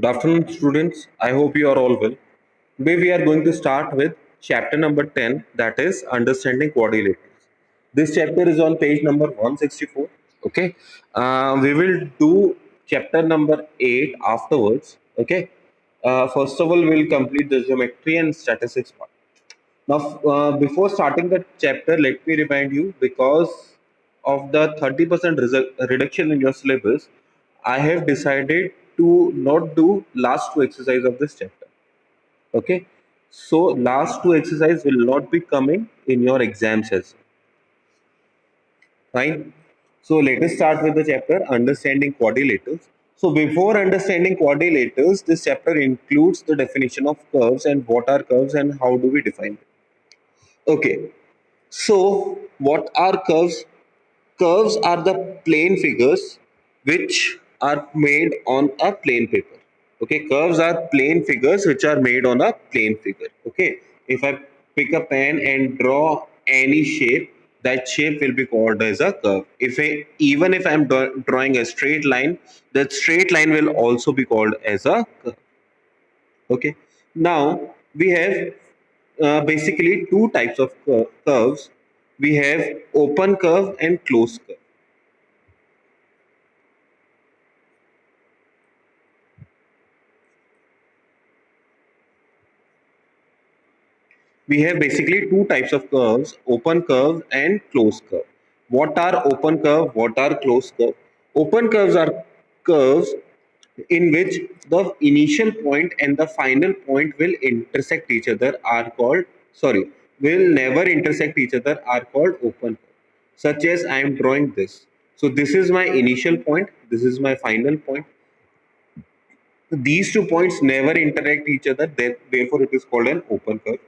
Good afternoon, students. I hope you are all well. Today, we are going to start with chapter number 10, that is Understanding Quadrilaterals. This chapter is on page number 164. Okay. We will do chapter number 8 afterwards. Okay. First of all, we'll complete the geometry and statistics part. Now, before starting the chapter, let me remind you because of the 30% reduction in your syllabus, I have decided to not do last two exercises of this chapter. Okay, so last two exercises will not be coming in your exams as well. Fine. So let us start with the chapter Understanding Quadrilaterals. So before understanding quadrilaterals, this chapter includes the definition of curves and what are curves and how do we define them. Okay, so, what are curves? Curves are the plane figures which are made on a plane paper. Okay, curves are plane figures which are made on a plane figure. Okay, if I pick a pen and draw any shape, that shape will be called as a curve. Even if I'm drawing a straight line, that straight line will also be called as a curve. Okay, now we have basically two types of curves. We have open curve and closed curve. We have basically two types of curves: open curve and closed curve. What are open curve? What are closed curve? Open curves are curves in which the initial point and the final point will intersect each other are called, sorry, will never intersect each other are called open curve. Such as I am drawing this. So this is my initial point, this is my final point. These two points never interact each other, therefore it is called an open curve.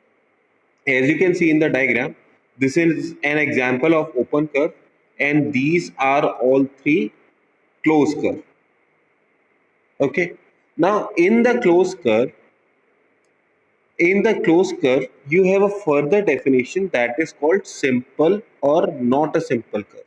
As you can see in the diagram, this is an example of open curve, and these are all three closed curve. Okay. Now in the closed curve, you have a further definition that is called simple or not a simple curve.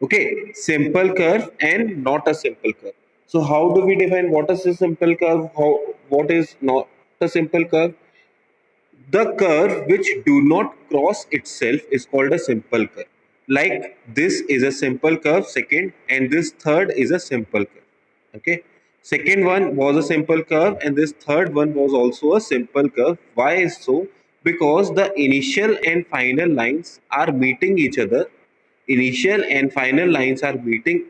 Okay, simple curve and not a simple curve. So how do we define what is a simple curve? What is not a simple curve? The curve which do not cross itself is called a simple curve. Like this is a simple curve, second, and this third is a simple curve. Okay. Second one was a simple curve, and this third one was also a simple curve. Why is so? Because the initial and final lines are meeting each other. Initial and final lines are meeting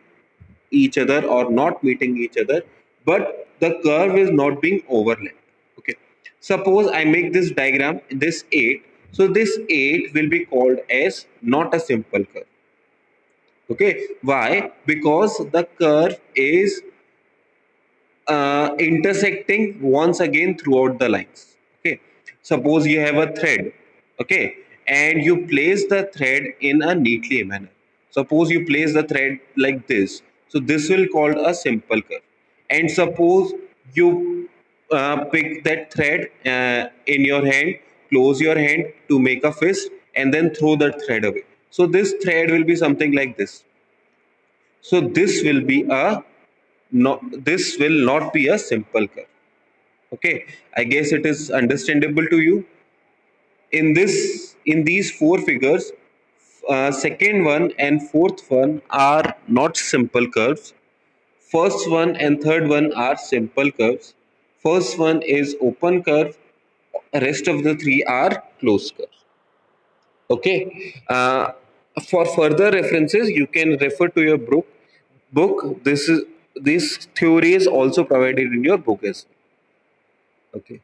each other or not meeting each other, but the curve is not being overlapped. Okay, suppose I make this diagram, this 8, so this 8 will be called as not a simple curve. Okay, why? Because the curve is intersecting once again throughout the lines. Okay, suppose you have a thread. Okay, and you place the thread in a neatly manner. Suppose you place the thread like this, so this will called a simple curve. And suppose you pick that thread in your hand, close your hand to make a fist, and then throw that thread away, so this thread will be something like this. So this will be a no, this will not be a simple curve. Okay, I guess it is understandable to you. In these four figures, second one and fourth one are not simple curves. First one and third one are simple curves. First one is open curve. Rest of the three are closed curves. Okay. For further references, you can refer to your book. This theory is also provided in your book as well. Okay.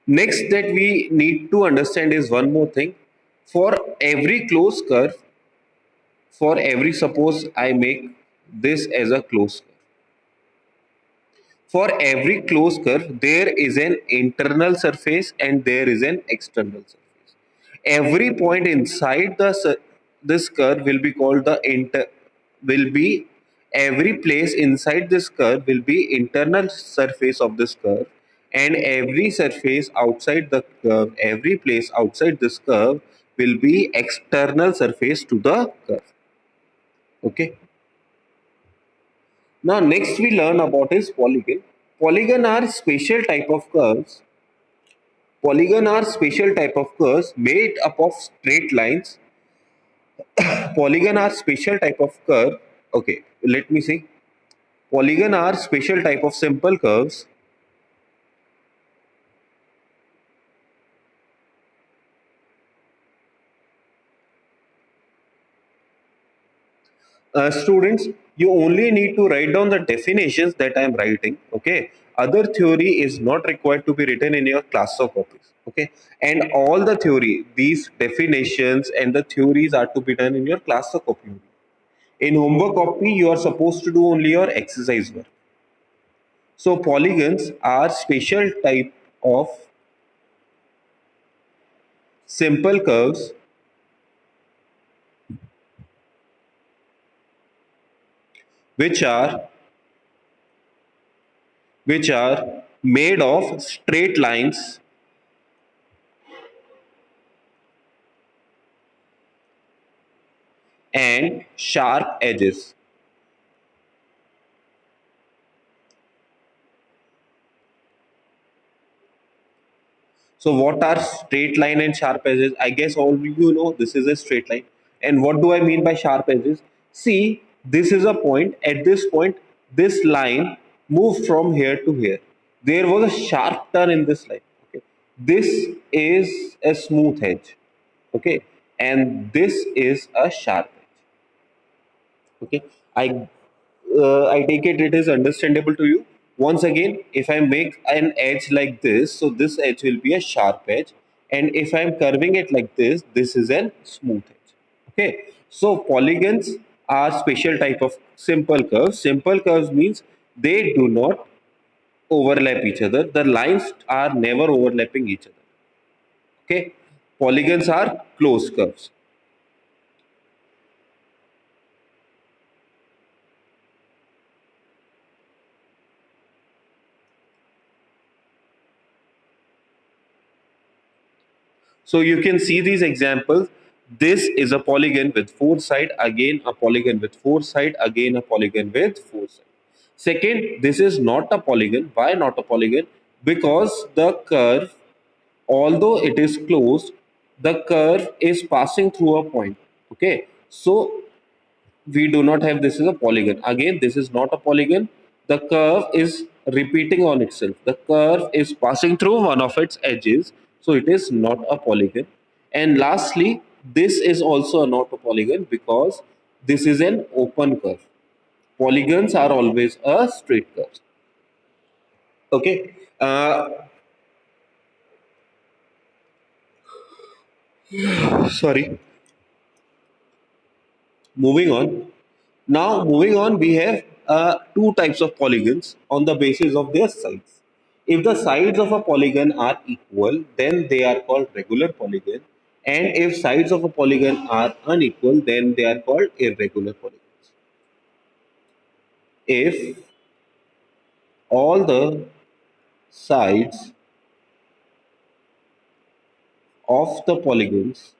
Next that we need to understand is one more thing. For every closed curve, for every, suppose I make this as a closed curve. For every closed curve, there is an internal surface and there is an external surface. Every point inside this curve will be called the will be every place inside this curve will be internal surface of this curve, and every surface outside the curve, every place outside this curve will be external surface to the curve. Okay. Now next we learn about is polygon. Polygon are special type of curves. Polygon are special type of curves made up of straight lines. Polygon are special type of curve. Okay, let me see. Polygon are special type of simple curves. Students, you only need to write down the definitions that I am writing. Okay, other theory is not required to be written in your class or copies. Okay, and all the theory, these definitions and the theories are to be done in your class or copy. In homework copy, you are supposed to do only your exercise work. So polygons are special type of simple curves which are made of straight lines and sharp edges. So what are straight line and sharp edges? I guess all you know this is a straight line. And what do I mean by sharp edges? See, this is a point. At this point, this line moved from here to here. There was a sharp turn in this line. Okay. This is a smooth edge. Okay. And this is a sharp edge. Okay, I take it is understandable to you. Once again, if I make an edge like this, so this edge will be a sharp edge, and if I'm curving it like this is a smooth edge. Okay, so polygons are special type of simple curves. Simple curves means they do not overlap each other. The lines are never overlapping each other. Okay, polygons are closed curves. So you can see these examples. This is a polygon with four sides, again a polygon with four sides, again a polygon with four sides. Second, this is not a polygon. Why not a polygon? Because the curve, although it is closed, the curve is passing through a point. Okay, so we do not have this is a polygon. Again, this is not a polygon. The curve is repeating on itself. The curve is passing through one of its edges, so it is not a polygon. And lastly, this is also not a polygon because this is an open curve. Polygons are always a straight curve. Okay. Sorry. Moving on. Now, moving on, we have two types of polygons on the basis of their sides. If the sides of a polygon are equal, then they are called regular polygon. And if sides of a polygon are unequal, then they are called irregular polygons. If all the sides of the polygons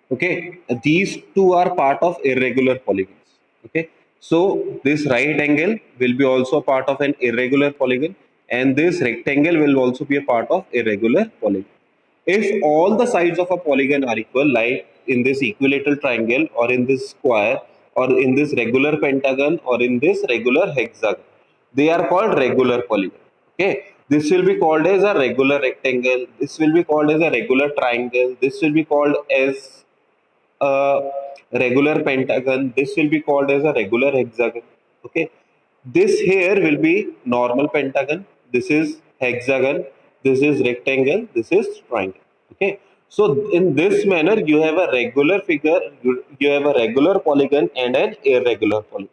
okay, these two are part of irregular polygons. Okay, so this right angle will be also a part of an irregular polygon, and this rectangle will also be a part of irregular polygon. If all the sides of a polygon are equal, like in this equilateral triangle or in this square or in this regular pentagon or in this regular hexagon. They are called regular polygon. Okay, this will be called as a regular rectangle, this will be called as a regular triangle, this will be called as a regular pentagon, this will be called as a regular hexagon. Okay, this here will be normal pentagon, this is hexagon, this is rectangle, this is triangle. Okay, so in this manner you have a regular figure, you have a regular polygon and an irregular polygon.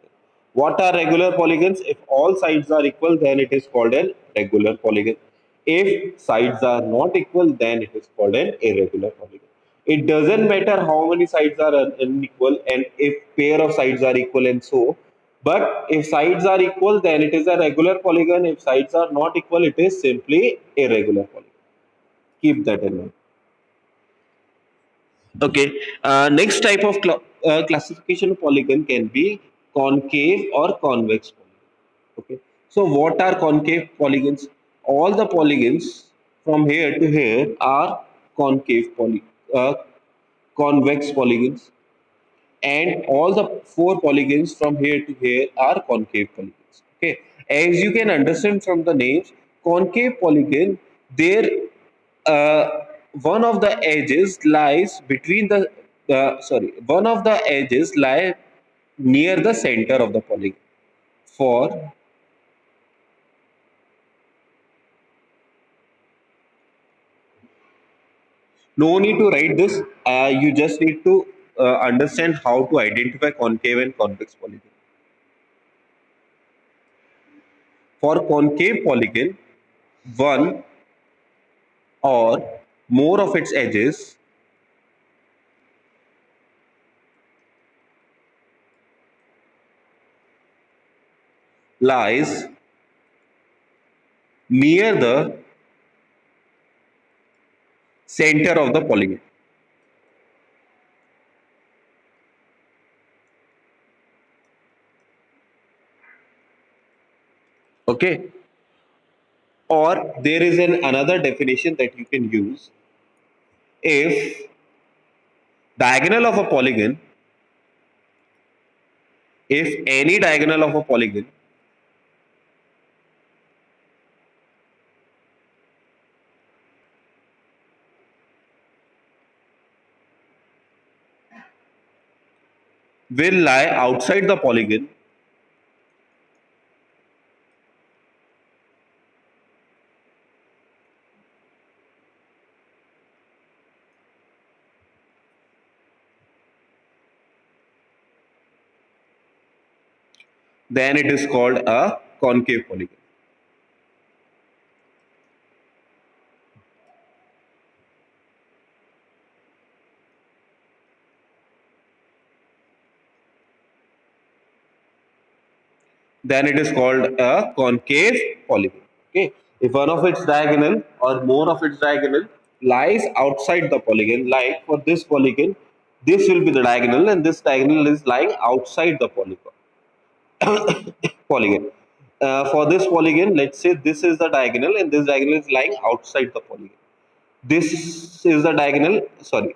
What are regular polygons? If all sides are equal, then it is called an regular polygon. If sides are not equal, then it is called an irregular polygon. It doesn't matter how many sides are unequal and if pair of sides are equal and so. But if sides are equal, then it is a regular polygon. If sides are not equal, it is simply irregular polygon. Keep that in mind. Okay. Next type of classification of polygon can be concave or convex polygon. Okay. So what are concave polygons? All the polygons from here to here are concave convex polygons, and all the four polygons from here to here are concave polygons. Okay. As you can understand from the names, concave polygon, there one of the edges lies between the one of the edges lie near the center of the polygon. For no need to write this. You just need to understand how to identify concave and convex polygon. For concave polygon, one or more of its edges lies near the center of the polygon. Okay. Or there is another definition that you can use. If diagonal of a polygon, if any diagonal of a polygon will lie outside the polygon, then it is called a concave polygon. Then it is called a concave polygon. Okay. If one of its diagonal or more of its diagonal lies outside the polygon, like for this polygon, this will be the diagonal and this diagonal is lying outside the polygon. For this polygon, let's say this is the diagonal and this diagonal is lying outside the polygon. This is the diagonal, sorry,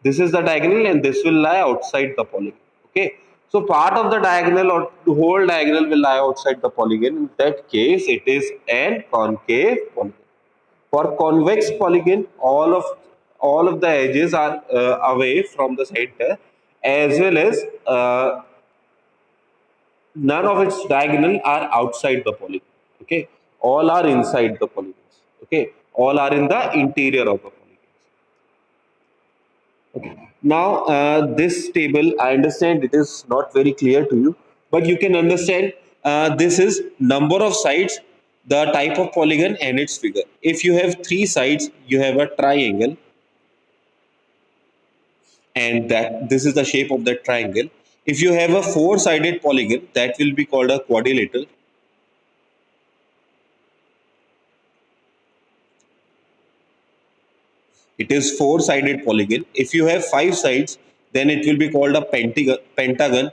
this is the diagonal and this will lie outside the polygon. Okay. So part of the diagonal or the whole diagonal will lie outside the polygon. In that case, it is an concave polygon. For convex polygon, all of the edges are away from the center, as well as none of its diagonal are outside the polygon. Okay, all are inside the polygons. Okay, all are in the interior of the polygons. Okay, now this table, I understand it is not very clear to you, but you can understand this is number of sides, the type of polygon and its figure. If you have three sides, you have a triangle, and that this is the shape of that triangle. If you have a four-sided polygon, that will be called a quadrilateral. It is four-sided polygon. If you have five sides, then it will be called a pentagon.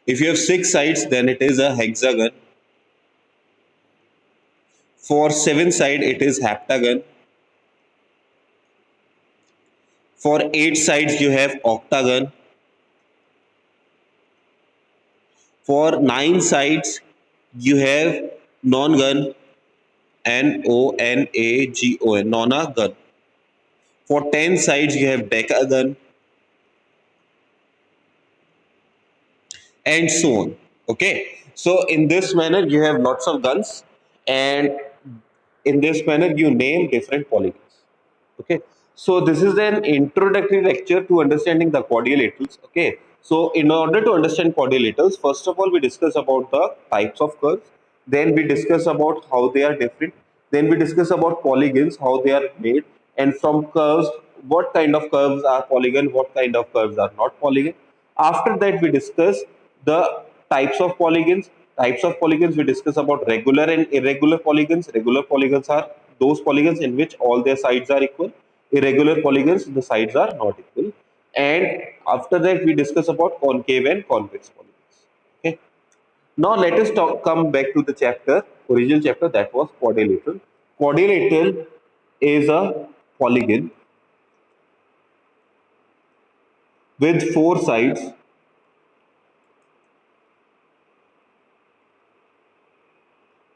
If you have six sides, then it is a hexagon. For seven side, it is heptagon. For 8 sides you have octagon. For 9 sides you have non-gun, Nonagon, Nonagon. For 10 sides you have decagon, and so on. Okay, so in this manner you have lots of guns, and in this manner you name different polygons. Okay, so this is an introductory lecture to understanding the quadrilaterals. Okay, so in order to understand quadrilaterals, first of all we discuss about the types of curves, then we discuss about how they are different, then we discuss about polygons, how they are made, and from curves, what kind of curves are polygon, what kind of curves are not polygon. After that we discuss the types of polygons. Types of polygons we discuss about regular and irregular polygons. Regular polygons are those polygons in which all their sides are equal. Irregular polygons, the sides are not equal. And after that we discuss about concave and convex polygons. Okay. Now let us come back to the chapter, original chapter, that was quadrilateral. Quadrilateral is a polygon with 4 sides.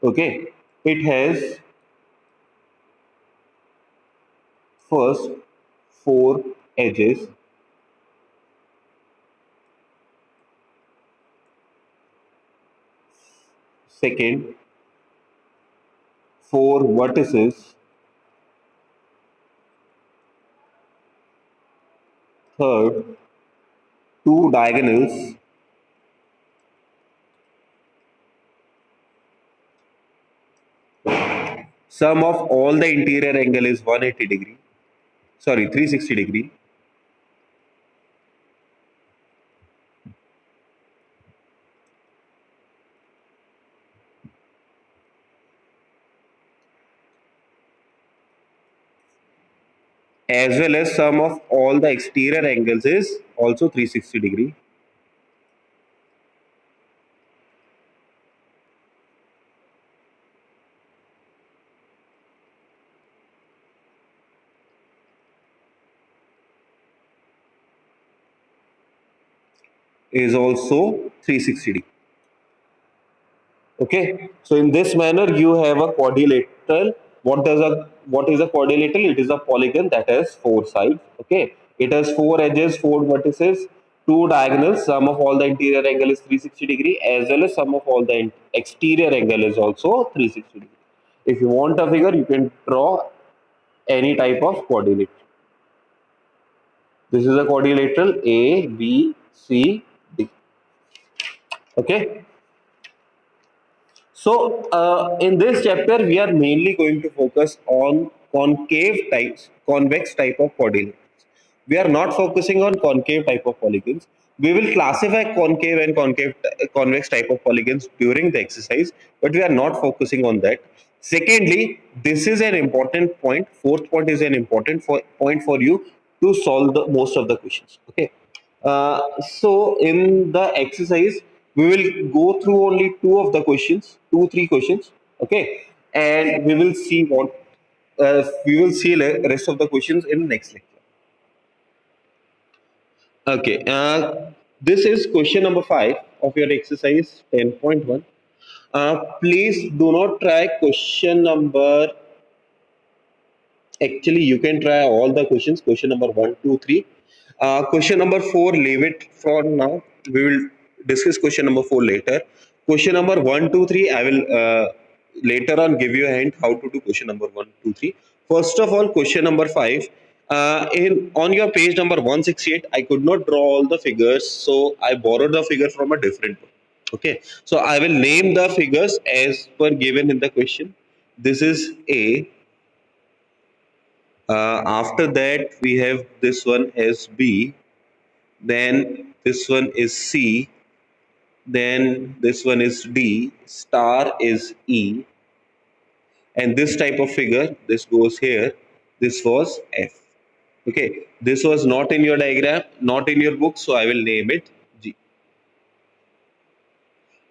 Okay, it has first 4 edges, second 4 vertices, third 2 diagonals, sum of all the interior angle is 180 degree, sorry 360 degree, as well as sum of all the exterior angles is also 360 degree. Is also 360 degree. Okay, so in this manner you have a quadrilateral. What is a quadrilateral? It is a polygon that has 4 sides. Okay, it has 4 edges, 4 vertices, 2 diagonals. Sum of all the interior angle is 360 degree, as well as sum of all the exterior angle is also 360 degree. If you want a figure, you can draw any type of quadrilateral. This is a quadrilateral A, B, C, D. Okay. So, in this chapter, we are mainly going to focus on concave types, convex type of polygons. We are not focusing on concave type of polygons. We will classify concave and convex type of polygons during the exercise, but we are not focusing on that. Secondly, this is an important point. Fourth point is an important point for you to solve the most of the questions. Okay. So in the exercise, we will go through only two of the questions, 3 questions. Okay, and we will see rest of the questions in next lecture. Okay, this is question number 5 of your exercise 10.1. Please do not try question number. Actually, you can try all the questions. Question number 1, 2, 3. Question number 4, leave it for now. We will discuss question number 4 later. Question number 1, 2, 3. I will later on give you a hint how to do question number 1, 2, 3. First of all, question number 5. In on your page number 168, I could not draw all the figures, so I borrowed the figure from a different one. Okay, so I will name the figures as per given in the question. This is A. After that, we have this one as B, then this one is C, then this one is D, star is E, and this type of figure, this goes here, this was F. Okay, this was not in your diagram, not in your book, so I will name it G.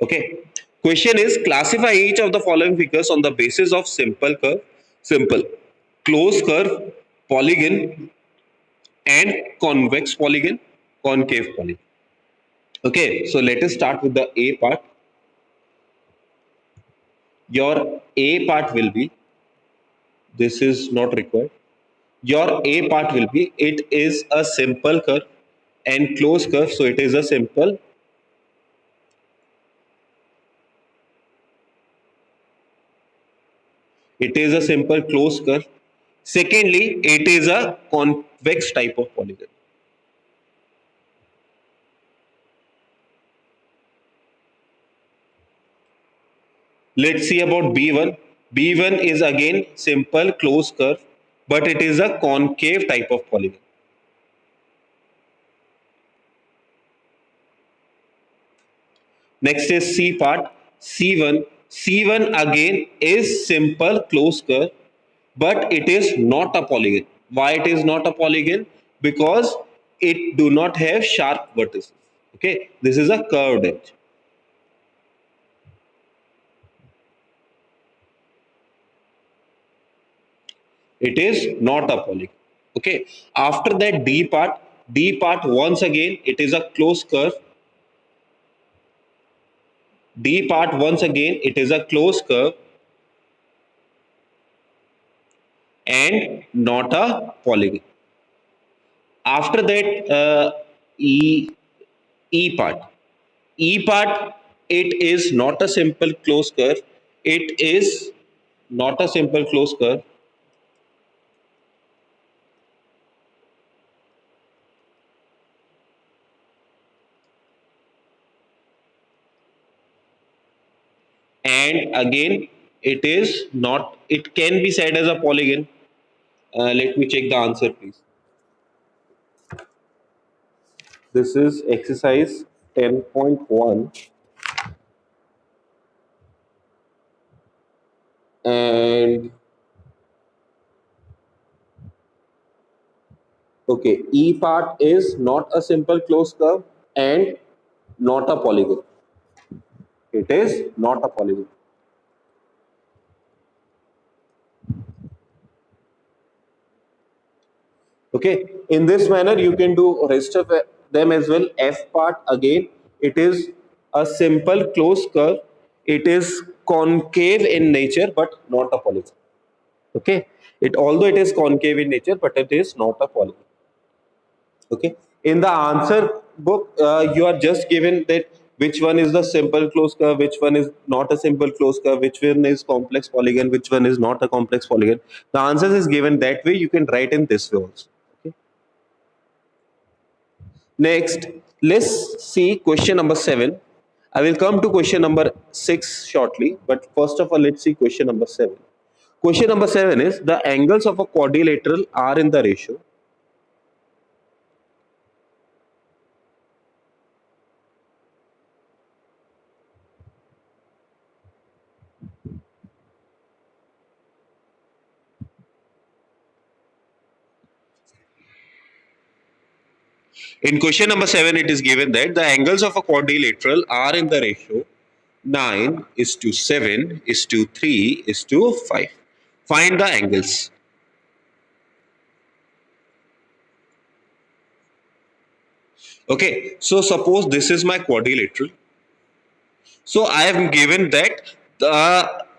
Okay, question is classify each of the following figures on the basis of simple curve, simple, closed curve, polygon, and convex polygon, concave polygon. Okay, so let us start with the A part. Your A part will be, this is not required. Your A part will be, it is a simple curve and closed curve. So it is a simple, closed curve. Secondly, it is a convex type of polygon. Let's see about B1. B1 is again simple closed curve, but it is a concave type of polygon. Next is C part. C1. C1 again is simple closed curve, but it is not a polygon. Why it is not a polygon? Because it do not have sharp vertices. Okay, this is a curved edge. It is not a polygon. Okay, after that D part once again it is a closed curve. D part once again it is a closed curve and not a polygon. After that E part. E part, it is not a simple closed curve. It is not a simple closed curve. And again, it is not, it can be said as a polygon. Let me check the answer, please. This is exercise 10.1. And okay, E part is not a simple closed curve and not a polygon. It is not a polygon. Okay, in this manner you can do rest of them as well. F part again, it is a simple closed curve. It is concave in nature but not a polygon. Okay, it, although it is concave in nature but it is not a polygon. Okay, in the answer book you are just given that which one is the simple closed curve, which one is not a simple closed curve, which one is complex polygon, which one is not a complex polygon. The answers is given that way. You can write in this way also. Okay. Next, let's see question number 7. I will come to question number 6 shortly, but first of all, let's see question number 7. Question number 7 is, the angles of a quadrilateral are in the ratio. In question number 7, it is given that the angles of a quadrilateral are in the ratio 9 is to 7 is to 3 is to 5. Find the angles. Okay, so suppose this is my quadrilateral. So I have given that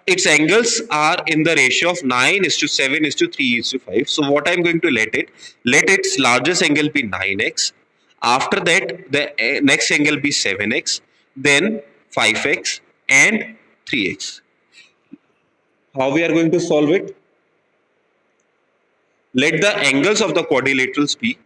its angles are in the ratio of 9 is to 7 is to 3 is to 5. So what I'm going to let its largest angle be 9x. After that, the next angle be 7x, then 5x and 3x. How we are going to solve it? Let the angles of the quadrilaterals be,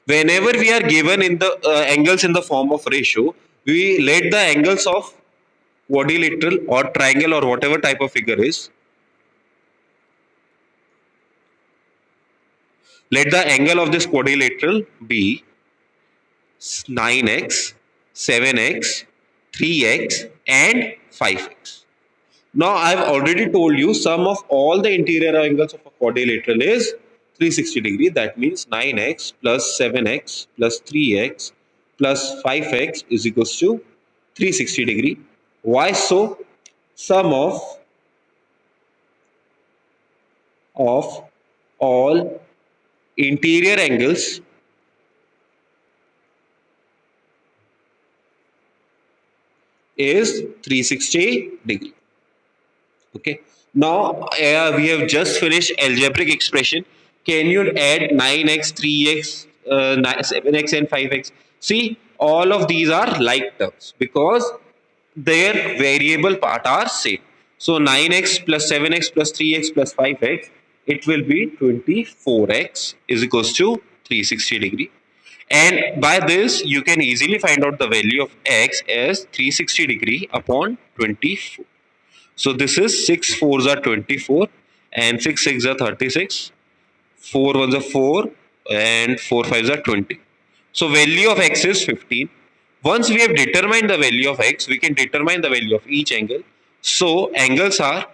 whenever we are given in the angles in the form of ratio, we let the angles of quadrilateral or triangle or whatever type of figure is, let the angle of this quadrilateral be 9x, 7x, 3x and 5x. Now I have already told you sum of all the interior angles of a quadrilateral is 360 degree. That means 9x plus 7x plus 3x plus 5x is equals to 360 degree. Why so? Sum of of all interior angles is 360 degree. Okay. Now we have just finished algebraic expression. Can you add 9x, 3x, 7x, and 5x? See, all of these are like terms because their variable part are same. So 9x plus 7x plus 3x plus 5x, it will be 24x is equals to 360 degree. And by this, you can easily find out the value of x as 360 degree upon 24. So this is 6 fours are 24 and 6 6 are 36. 4 ones are 4 and 4 fives are 20. So value of x is 15. Once we have determined the value of x, we can determine the value of each angle. So angles are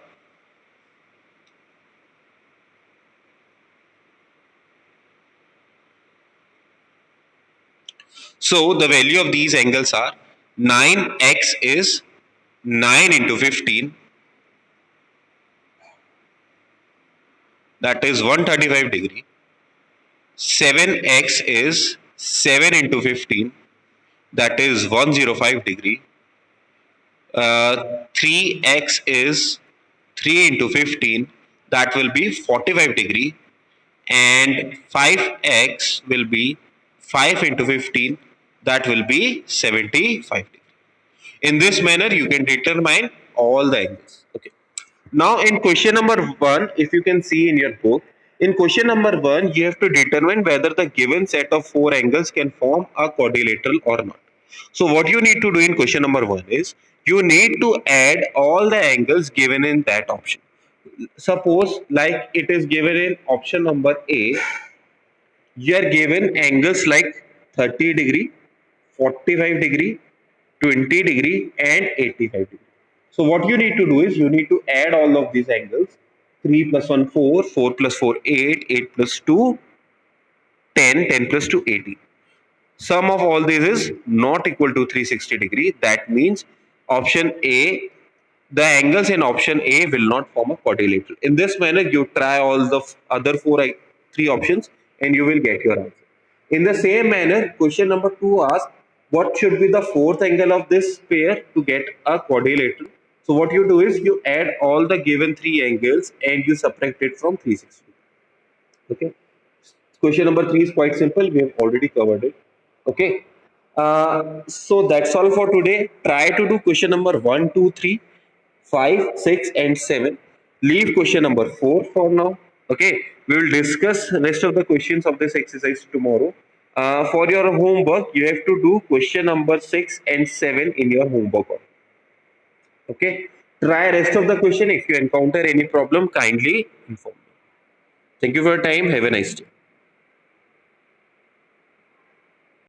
the value of these angles are 9x is 9 into 15, that is 135 degree. 7x is 7 into 15, that is 105 degree. 3x is 3 into 15, that will be 45 degree. And 5x will be 5 into 15, that will be 75 degree. In this manner, you can determine all the angles. Okay. Now, in question number 1, if you can see in your book, in question number 1, you have to determine whether the given set of 4 angles can form a quadrilateral or not. So, what you need to do in question number 1 is you need to add all the angles given in that option. Suppose, like it is given in option number A, you are given angles like 30 degree, 45 degree, 20 degree and 85 degree. So what you need to do is you need to add all of these angles. 3 plus 1 4, 4 plus 4 8, 8 plus 2 10, 10 plus 2 18. Sum of all these is not equal to 360 degree. That means option A, the angles in option A will not form a quadrilateral. In this manner, you try all the other three options and you will get your answer. In the same manner, question number 2 asks, what should be the fourth angle of this pair to get a quadrilateral? So what you do is you add all the given three angles and you subtract it from 360. Okay. Question number 3 is quite simple. We have already covered it. Okay. So that's all for today. Try to do question number 1, 2, 3, 5, 6, and 7. Leave question number 4 for now. Okay. We will discuss rest of the questions of this exercise tomorrow. For your homework, you have to do question number 6 and 7 in your homework. Okay. Try rest of the question. If you encounter any problem, kindly inform me. Thank you for your time. Have a nice day.